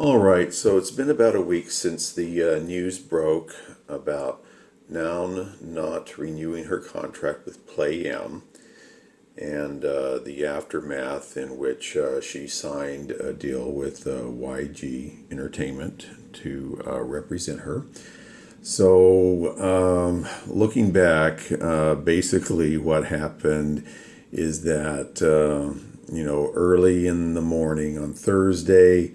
All right, so it's been about a week since the news broke about Naeun not renewing her contract with Play M and the aftermath in which she signed a deal with YG Entertainment to represent her. So, looking back, basically what happened is that, early in the morning on Thursday,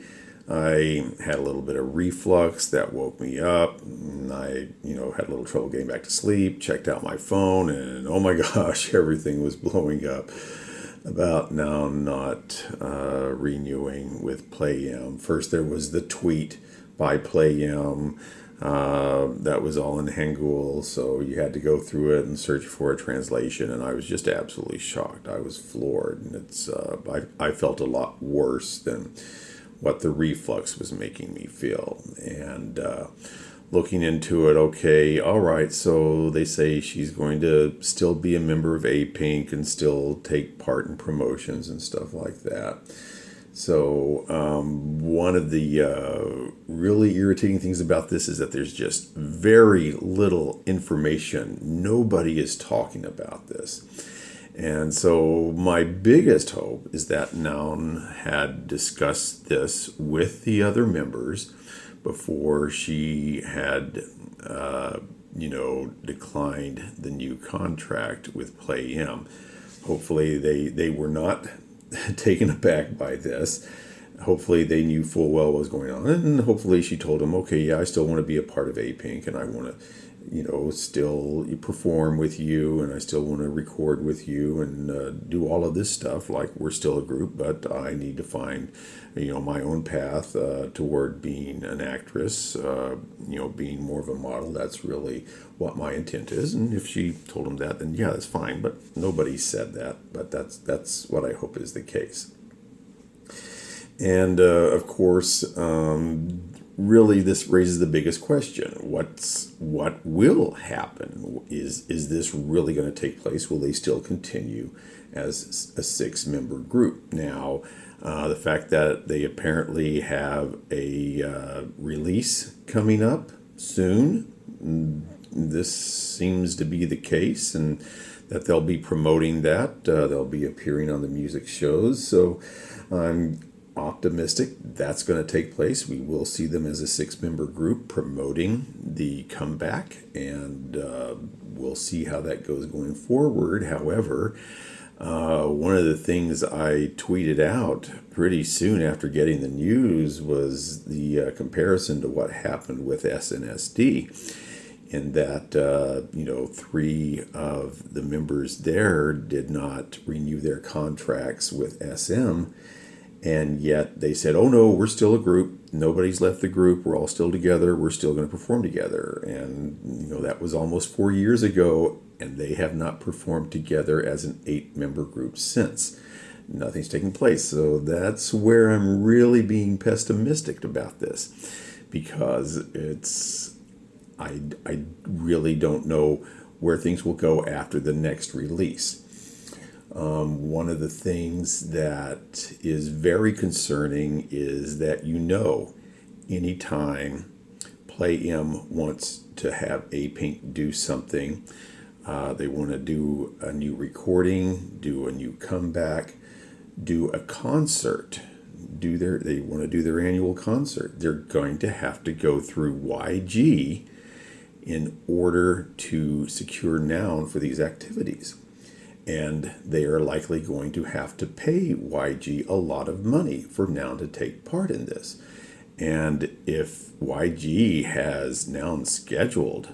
I had a little bit of reflux that woke me up. And I, had a little trouble getting back to sleep, checked out my phone, and oh my gosh, everything was blowing up about now not renewing with Play M. First, there was the tweet by Play M. That was all in Hangul, so you had to go through it and search for a translation, and I was just absolutely shocked. I was floored, and I felt a lot worse than what the reflux was making me feel. And looking into it, okay, all right, so they say she's going to still be a member of Apink and still take part in promotions and stuff like that. So, one of the really irritating things about this is that there's just very little information. Nobody is talking about this. And so, my biggest hope is that Naeun had discussed this with the other members before she had, declined the new contract with Play M. Hopefully, they were not taken aback by this. Hopefully they knew full well what was going on, and hopefully she told him, okay, yeah, I still want to be a part of Apink, and I want to, still perform with you, and I still want to record with you and do all of this stuff. Like, we're still a group, but I need to find, my own path toward being an actress, being more of a model. That's really what my intent is. And if she told him that, then yeah, that's fine. But nobody said that. But that's what I hope is the case. And of course, really, this raises the biggest question: what will happen? Is this really going to take place? Will they still continue as a six-member group? Now, the fact that they apparently have a release coming up soon, this seems to be the case, and that they'll be promoting that. They'll be appearing on the music shows. So I'm optimistic that's going to take place. We will see them as a six-member group promoting the comeback, and we'll see how that goes going forward. However, one of the things I tweeted out pretty soon after getting the news was the comparison to what happened with SNSD, in that, three of the members there did not renew their contracts with SM. And yet they said, oh no, we're still a group. Nobody's left the group. We're all still together. We're still going to perform together. And, that was almost 4 years ago, and they have not performed together as an 8-member group since. Nothing's taken place. So that's where I'm really being pessimistic about this, because I really don't know where things will go after the next release. One of the things that is very concerning is that, anytime Play M wants to have Apink do something, they want to do a new recording, do a new comeback, do a concert, they want to do their annual concert. They're going to have to go through YG in order to secure Naeun for these activities. And they are likely going to have to pay YG a lot of money for Naeun to take part in this. And if YG has Naeun scheduled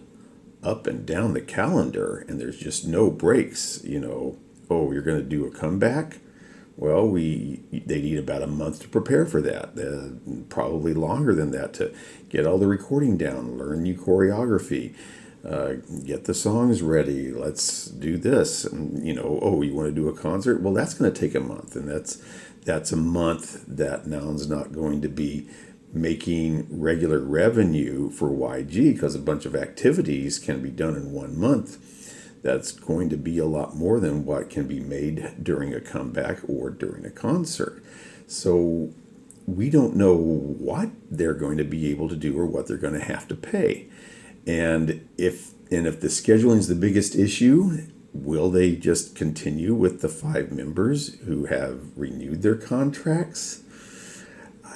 up and down the calendar and there's just no breaks, oh, you're going to do a comeback? Well, they need about a month to prepare for that, probably longer than that, to get all the recording down, learn new choreography, get the songs ready. Let's do this. And, oh, you want to do a concert? Well, that's going to take a month, and that's a month that Naeun's not going to be making regular revenue for YG, because a bunch of activities can be done in 1 month. That's going to be a lot more than what can be made during a comeback or during a concert. So we don't know what they're going to be able to do or what they're going to have to pay. And if the scheduling is the biggest issue, will they just continue with the 5 members who have renewed their contracts?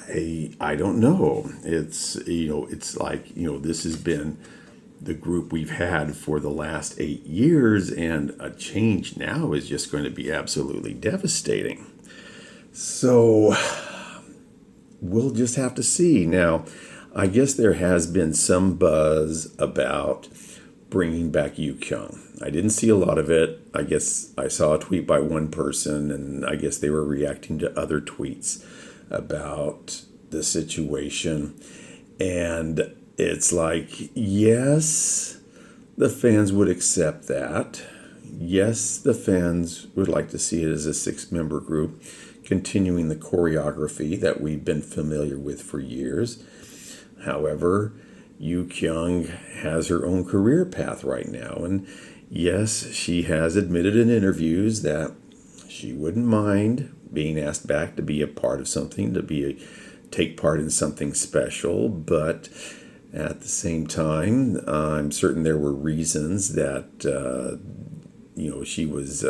I don't know. It's like, this has been the group we've had for the last 8 years, and a change now is just going to be absolutely devastating. So we'll just have to see. Now, I guess there has been some buzz about bringing back Yu Kyung. I didn't see a lot of it. I guess I saw a tweet by one person, and I guess they were reacting to other tweets about the situation. And it's like, yes, the fans would accept that. Yes, the fans would like to see it as a 6-member group, continuing the choreography that we've been familiar with for years. However, Yu Kyung has her own career path right now. And yes, she has admitted in interviews that she wouldn't mind being asked back to be a part of something, take part in something special. But at the same time, I'm certain there were reasons that, she was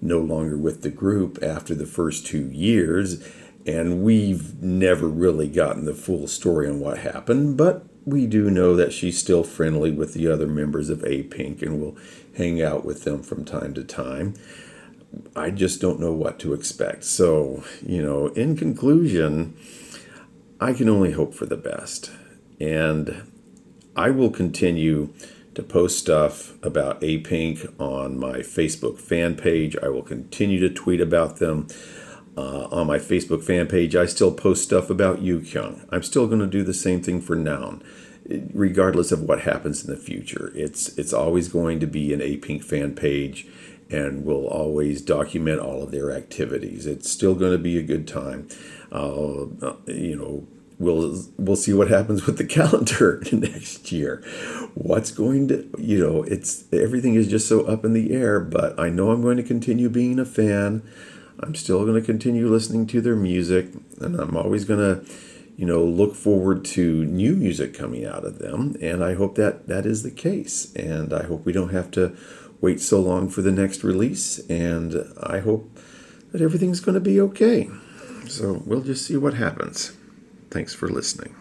no longer with the group after the first 2 years. And we've never really gotten the full story on what happened, but we do know that she's still friendly with the other members of Apink and will hang out with them from time to time. I just don't know what to expect. So, in conclusion, I can only hope for the best. And I will continue to post stuff about Apink on my Facebook fan page. I will continue to tweet about them. On my Facebook fan page, I still post stuff about Yu Kyung. I'm still going to do the same thing for Naeun, regardless of what happens in the future. It's always going to be an Apink fan page, and we'll always document all of their activities. It's still going to be a good time. We'll see what happens with the calendar next year. What's going to, everything is just so up in the air, but I know I'm going to continue being a fan. I'm still going to continue listening to their music, and I'm always going to, look forward to new music coming out of them, and I hope that is the case, and I hope we don't have to wait so long for the next release, and I hope that everything's going to be okay. So we'll just see what happens. Thanks for listening.